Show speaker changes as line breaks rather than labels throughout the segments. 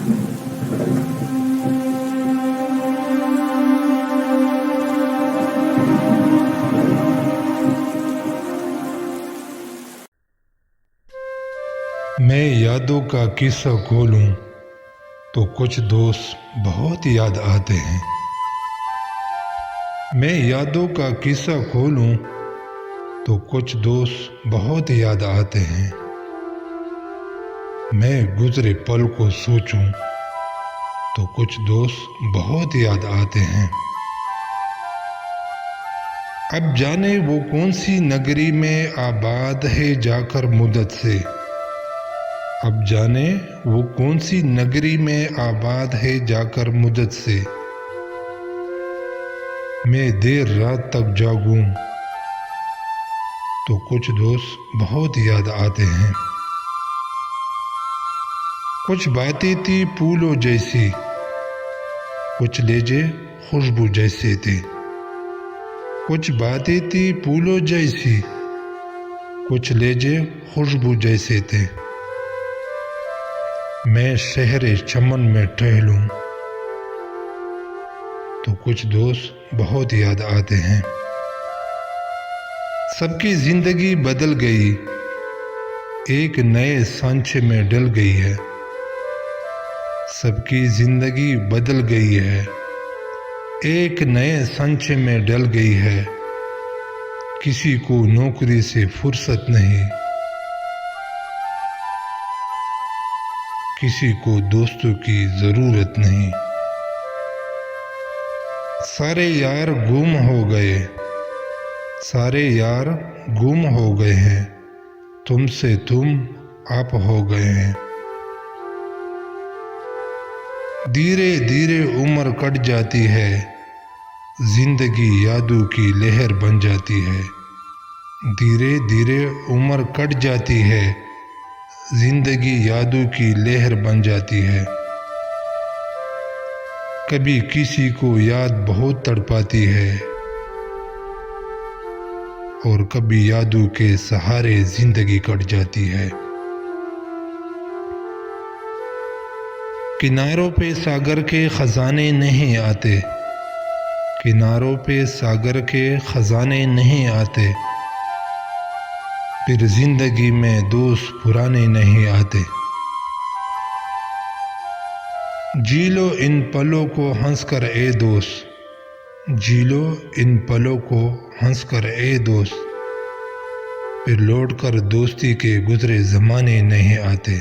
मैं यादों का किस्सा खोलूं तो कुछ दोस्त बहुत याद आते हैं। मैं यादों का किस्सा खोलूं तो कुछ दोस्त बहुत याद आते हैं। मैं गुजरे पल को सोचूं तो कुछ दोस्त बहुत याद आते हैं। अब जाने वो कौन सी नगरी में आबाद है जाकर मुद्दत से। अब जाने वो कौन सी नगरी में आबाद है जाकर मुद्दत से। मैं देर रात तक जागूं तो कुछ दोस्त बहुत याद आते हैं। कुछ बातें थी फूलों जैसी, कुछ लहजे खुशबू जैसे थे। कुछ बातें थी फूलों जैसी, कुछ लहजे खुशबू जैसे थे। मैं शहरे चमन में टहलूं तो कुछ दोस्त बहुत याद आते हैं। सबकी जिंदगी बदल गई, एक नए सांचे में डल गई है। सबकी जिंदगी बदल गई है, एक नए सांचे में डल गई है। किसी को नौकरी से फुर्सत नहीं, किसी को दोस्तों की जरूरत नहीं। सारे यार गुम हो गए, सारे यार गुम हो गए हैं। तुमसे तुम आप हो गए हैं। धीरे धीरे उम्र कट जाती है, जिंदगी यादों की लहर बन जाती है। धीरे धीरे उम्र कट जाती है, जिंदगी यादों की लहर बन जाती है। कभी किसी को याद बहुत तड़पाती है और कभी यादों के सहारे जिंदगी कट जाती है। किनारों पे सागर के खजाने नहीं आते, किनारों पे सागर के खजाने नहीं आते। फिर जिंदगी में दोस्त पुराने नहीं आते। जी लो इन पलों को हंसकर ए दोस्त, जी लो इन पलों को हंसकर ए दोस्त। फिर लौट कर दोस्ती के गुजरे जमाने नहीं आते।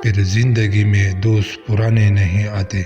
फिर जिंदगी में दोस्त पुराने नहीं आते।